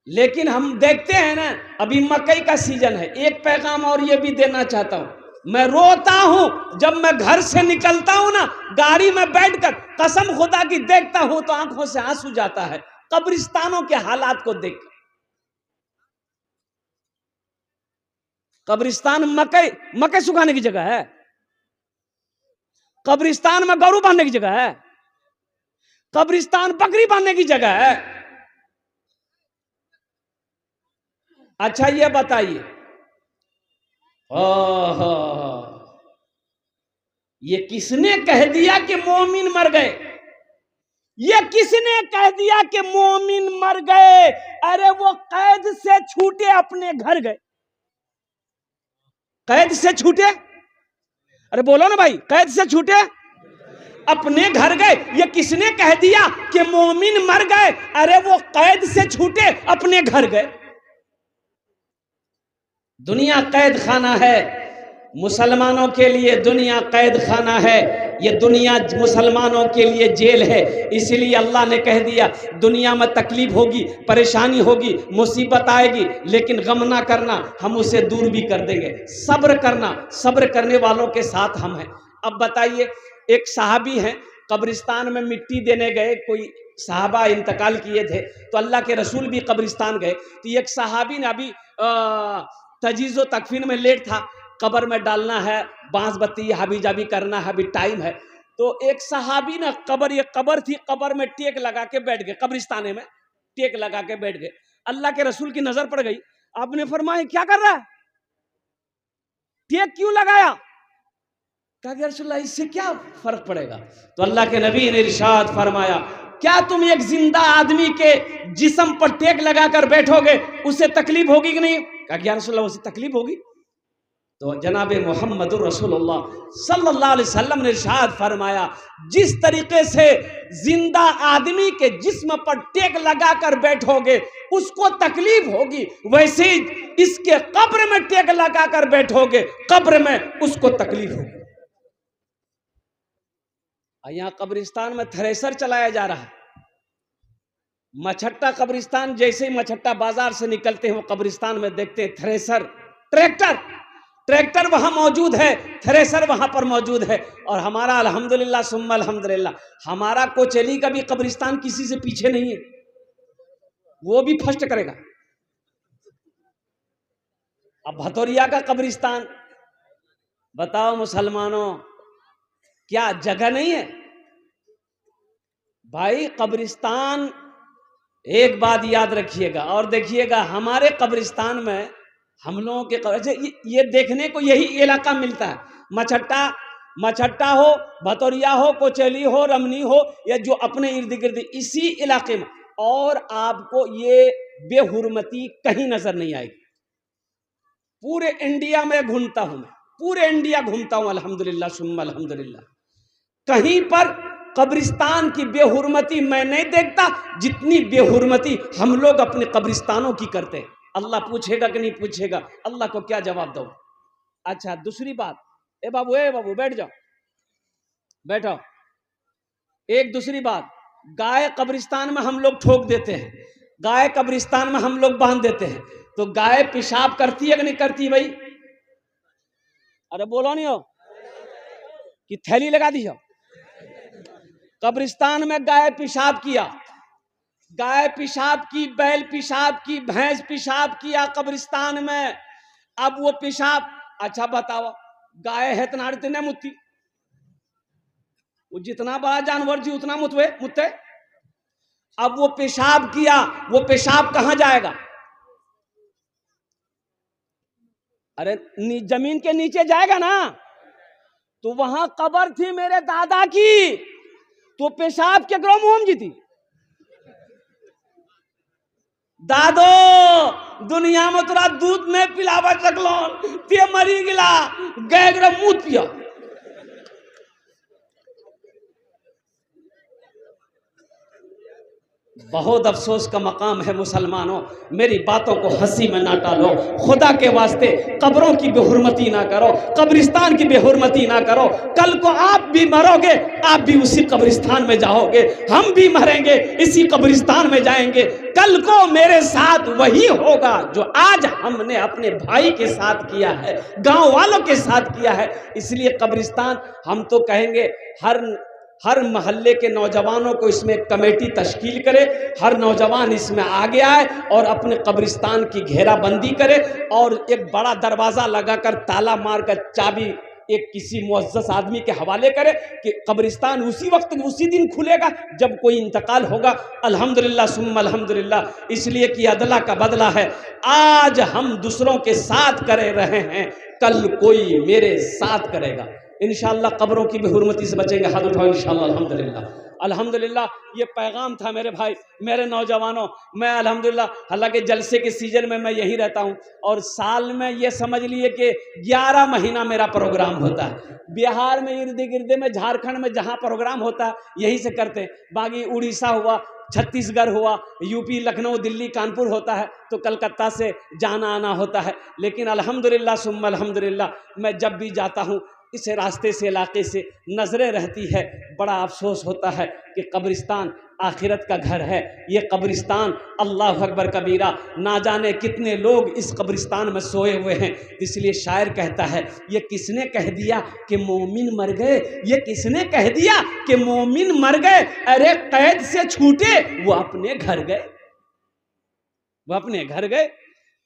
लेकिन हम देखते हैं ना, अभी मकई का सीजन है। एक पैगाम और ये भी देना चाहता हूं, मैं रोता हूं जब मैं घर से निकलता हूं ना, गाड़ी में बैठकर कसम खुदा की देखता हूं तो आंखों से आंसू जाता है कब्रिस्तानों के हालात को देख। कब्रिस्तान मकई मकई सुखाने की जगह है, कब्रिस्तान में गरू बांधने की जगह है, कब्रिस्तान बकरी बांधने की जगह है। अच्छा ये बताइए, ये किसने कह दिया कि मोमिन मर गए? ये किसने कह दिया कि मोमिन मर गए? अरे वो कैद से छूटे अपने घर गए, कैद से छूटे, अरे बोलो ना भाई, कैद से छूटे अपने घर गए। ये किसने कह दिया कि मोमिन मर गए? अरे वो कैद से छूटे अपने घर गए। दुनिया कैद खाना है मुसलमानों के लिए, दुनिया कैद खाना है, ये दुनिया मुसलमानों के लिए जेल है। इसीलिए अल्लाह ने कह दिया दुनिया में तकलीफ होगी, परेशानी होगी, मुसीबत आएगी, लेकिन गम ना करना, हम उसे दूर भी कर देंगे। सब्र करना, सब्र करने वालों के साथ हम हैं। अब बताइए, एक सहाबी हैं, कब्रिस्तान में मिट्टी देने गए, कोई साहबा इंतकाल किए थे तो अल्लाह के रसूल भी कब्रिस्तान गए। तो एक सहाबी ने अभी तजीज़ो तकफीन में लेट था, कब्र में डालना है, बांस बत्ती हाबी जाबी करना है, अभी टाइम है। तो एक सहाबी ना कब्र, ये कब्र थी, कब्र में टेक लगा के बैठ गए, कब्रिस्ताने में टेक लगा के बैठ गए। अल्लाह के रसूल की नजर पड़ गई, आपने फरमाया क्या कर रहा है, टेक क्यों लगाया? कहा कि रसूलल्लाह इससे क्या फर्क पड़ेगा? तो अल्लाह के नबी ने इरशाद फरमाया, क्या तुम एक जिंदा आदमी के जिस्म पर टेक लगाकर बैठोगे, उसे तकलीफ होगी कि नहीं? कहा कि रसूलल्लाह उसे तकलीफ होगी। तो जनाब मोहम्मद रसूलुल्लाह सल्लल्लाहु अलैहि वसल्लम ने इरशाद फरमाया, जिस तरीके से जिंदा आदमी के जिस्म पर टेक लगाकर बैठोगे उसको तकलीफ होगी, वैसे ही इसके कब्र में टेक लगाकर बैठोगे, कब्र में उसको तकलीफ होगी। यहाँ कब्रिस्तान में थ्रेसर चलाया जा रहा है। मछट्टा कब्रिस्तान, जैसे ही मछट्टा बाजार से निकलते हैं वो कब्रिस्तान में देखते हैं थ्रेसर, ट्रैक्टर वहां मौजूद है, थ्रेसर वहां पर मौजूद है। और हमारा अल्हम्दुलिल्लाह सुम्मा अल्हम्दुलिल्लाह, हमारा कोचली का भी कब्रिस्तान किसी से पीछे नहीं है, वो भी फर्स्ट करेगा। अब भतौरिया का कब्रिस्तान, बताओ मुसलमानों, क्या जगह नहीं है? भाई कब्रिस्तान, एक बात याद रखिएगा और देखिएगा, हमारे कब्रिस्तान में हम लोगों के ये देखने को यही इलाका मिलता है, मछट्टा हो, भतौरिया हो, कोचली हो, रमनी हो, या जो अपने इर्द गिर्द इसी इलाके में, और आपको ये बेहुरमती कहीं नजर नहीं आएगी। पूरे इंडिया में घूमता हूं मैं, पूरे इंडिया घूमता हूं अल्हम्दुलिल्लाह सुम्मा अल्हम्दुलिल्लाह, कहीं पर कब्रिस्तान की बेहुरमती मैं नहीं देखता जितनी बेहुरमती हम लोग अपने कब्रिस्तानों की करते हैं। अल्लाह पूछेगा कि नहीं पूछेगा? अल्लाह को क्या जवाब दो? अच्छा दूसरी बात, ए बाबू बैठ जाओ, बैठो। एक दूसरी बात, गाय कब्रिस्तान में हम लोग ठोक देते हैं, गाय कब्रिस्तान में हम लोग बांध देते हैं, तो गाय पेशाब करती है कि नहीं करती भाई? अरे बोलो नहीं हो कि थैली लगा दी हो? कब्रिस्तान में गाय पेशाब किया, गाय पेशाब की, बैल पेशाब की, भैंस पेशाब किया कब्रिस्तान में। अब वो पेशाब, अच्छा बताओ, गाय है इतना मुत्ती, वो जितना बड़ा जानवर जी उतना मुत्ते। अब वो पेशाब किया, वो पेशाब कहां जाएगा? अरे जमीन के नीचे जाएगा ना। तो वहां कब्र थी मेरे दादा की, तो पेशाब के ग्रो मुहम जी थी। दादो दुनिया में तोरा दूध नहीं पिलावा सकलो, ते मरी गिला, गैगरा मूत पिया। बहुत अफसोस का मकाम है मुसलमानों, मेरी बातों को हंसी में ना टालो, खुदा के वास्ते कब्रों की बेहुरमती ना करो, कब्रिस्तान की बेहुरमती ना करो। कल को आप भी मरोगे, आप भी उसी कब्रिस्तान में जाओगे, हम भी मरेंगे इसी कब्रिस्तान में जाएंगे। कल को मेरे साथ वही होगा जो आज हमने अपने भाई के साथ किया है, गांव वालों के साथ किया है। इसलिए कब्रिस्तान हम तो कहेंगे हर मोहल्ले के नौजवानों को इसमें एक कमेटी तश्कील करे, हर नौजवान इसमें आगे आए और अपने कब्रिस्तान की घेराबंदी करे और एक बड़ा दरवाज़ा लगाकर ताला मारकर चाबी एक किसी मुअज़्ज़ज़ आदमी के हवाले करे कि कब्रिस्तान उसी वक्त उसी दिन खुलेगा जब कोई इंतकाल होगा। अल्हम्दुलिल्लाह सुम्मा अल्हम्दुलिल्लाह, इसलिए कि अदला का बदला है। आज हम दूसरों के साथ करे रहे हैं, कल कोई मेरे साथ करेगा। इंशाअल्लाह कब्रों की भी हुर्मती से बचेंगे। हाथ उठाओ इंशाअल्लाह। अल्हम्दुलिल्लाह अल्हम्दुलिल्लाह, ये पैगाम था मेरे भाई मेरे नौजवानों। मैं अल्हम्दुलिल्लाह, हालांकि जलसे के सीजन में मैं यहीं रहता हूँ और साल में ये समझ लिए कि 11 महीना मेरा प्रोग्राम होता है। बिहार में इर्द गिर्द में, झारखंड में जहाँ प्रोग्राम होता है यहीं से करते हैं। बाकी उड़ीसा हुआ, छत्तीसगढ़ हुआ, यूपी, लखनऊ, दिल्ली, कानपुर होता है तो कलकत्ता से जाना आना होता है। लेकिन अल्हम्दुलिल्लाह सुम्मा अल्हम्दुलिल्लाह, मैं जब भी जाता हूँ इस रास्ते से, इलाके से नज़रें रहती है। बड़ा अफसोस होता है कि कब्रिस्तान आखिरत का घर है। ये कब्रिस्तान, अल्लाह अकबर कबीरा, ना जाने कितने लोग इस कब्रिस्तान में सोए हुए हैं। इसलिए शायर कहता है, ये किसने कह दिया कि मोमिन मर गए, ये किसने कह दिया कि मोमिन मर गए, अरे कैद से छूटे वो अपने घर गए, वो अपने घर गए,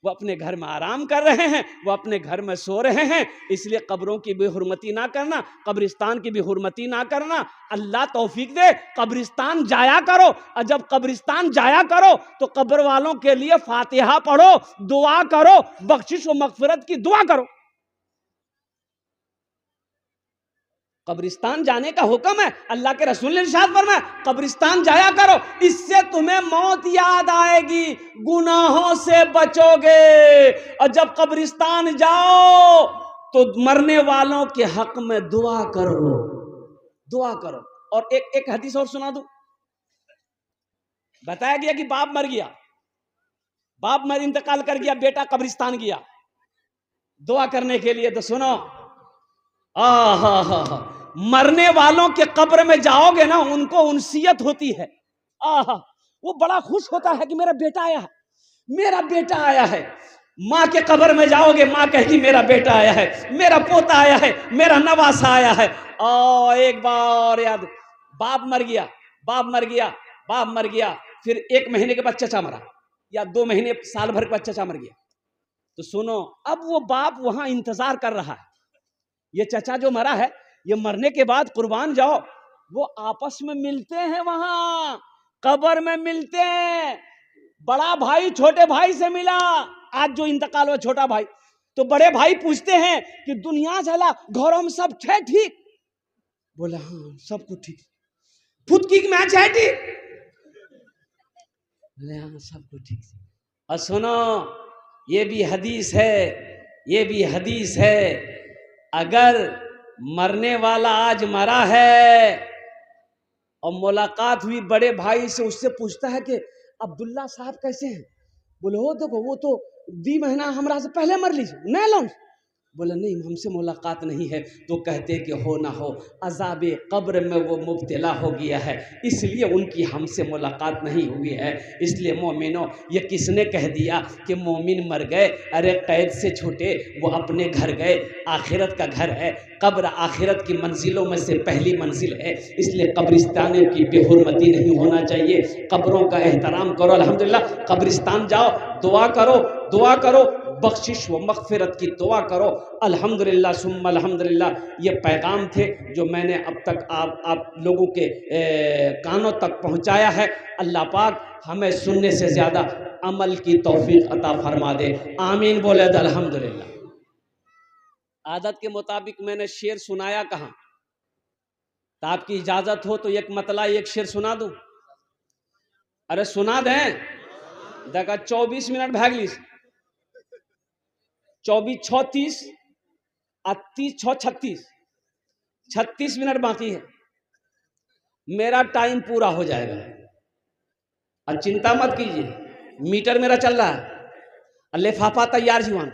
वो अपने घर में आराम कर रहे हैं, वो अपने घर में सो रहे हैं। इसलिए कब्रों की बेहुरमती ना करना, कब्रिस्तान की बेहुरमती ना करना। अल्लाह तौफीक दे, कब्रिस्तान जाया करो, और जब कब्रिस्तान जाया करो तो कब्र वालों के लिए फातिहा पढ़ो, दुआ करो, बख्शिश व मगफिरत की दुआ करो। कब्रिस्तान जाने का हुक्म है, अल्लाह के रसूल ने इरशाद फरमाया कब्रिस्तान जाया करो, इससे तुम्हें मौत याद आएगी, गुनाहों से बचोगे। और जब कब्रिस्तान जाओ तो मरने वालों के हक में दुआ करो, दुआ करो। और एक हदीस और सुना दूं। बताया गया कि बाप मर गया, बाप मर इंतकाल कर गया, बेटा कब्रिस्तान गया दुआ करने के लिए। तो सुनो, मरने वालों के कब्र में जाओगे ना, उनको उनसियत होती है। वो बड़ा खुश होता है कि मेरा बेटा आया है, मेरा बेटा आया है। माँ के कब्र में जाओगे, माँ कहेगी मेरा बेटा आया है, मेरा पोता आया है, मेरा नवासा आया है। एक बार याद, बाप मर गया, बाप मर गया, बाप मर गया, फिर 1 महीने के बाद चचा मरा, या 2 महीने, साल भर के बाद चचा मर गया। तो सुनो, अब वो बाप वहां इंतजार कर रहा है, ये चचा जो मरा है, ये मरने के बाद कुर्बान जाओ, वो आपस में मिलते हैं, वहां कब्र में मिलते हैं। बड़ा भाई छोटे भाई से मिला, आज जो इंतकाल हुआ छोटा भाई, तो बड़े भाई पूछते हैं कि दुनिया चला, घरों में सब थे ठीक? बोला हाँ सब कुछ ठीक। फुदकी मैच है ठीक? बोले हाँ सब कुछ ठीक। और सुनो, ये भी हदीस है, ये भी हदीस है, अगर मरने वाला आज मरा है और मुलाकात हुई बड़े भाई से, उससे पूछता है कि अब्दुल्ला साहब कैसे हैं? बोले हो देखो, वो तो 2 महीना हमरा से पहले मर लीजिए, नहीं लो। बोला नहीं, हमसे मुलाकात नहीं है। तो कहते कि हो ना हो, अज़ाबे कब्र में वो मुब्तला हो गया है, इसलिए उनकी हमसे मुलाकात नहीं हुई है। इसलिए मोमिनो, ये किसने कह दिया कि मोमिन मर गए, अरे कैद से छूटे वो अपने घर गए। आखिरत का घर है, कब्र आखिरत की मंजिलों में से पहली मंजिल है। इसलिए कब्रिस्तानों की बेहुरमती नहीं होना चाहिए, कब्रों का एहतराम करो। अल्हम्दुलिल्लाह, कब्रिस्तान जाओ, दुआ करो, दुआ करो, बख्शिश व मग़फ़िरत की दुआ करो। अल्हम्दुलिल्लाह सुम्मा अल्हम्दुलिल्लाह, ये पैगाम थे जो मैंने अब तक आप लोगों के कानों तक पहुंचाया है। अल्लाह पाक हमें सुनने से ज़्यादा अमल की तौफीक अता फरमा दे, आमीन बोले तो अल्हम्दुलिल्लाह। आदत के मुताबिक मैंने शेर सुनाया कहाँ, तो आपकी इजाज़त हो तो एक मतला एक शेर सुना दूँ? अरे सुना दें, देखा 24 मिनट भागली, 24 6 30 30 6 36, 36 मिनट बाकी है, मेरा टाइम पूरा हो जाएगा। और चिंता मत कीजिए, मीटर मेरा चल रहा है और लिफाफा तैयार जीवन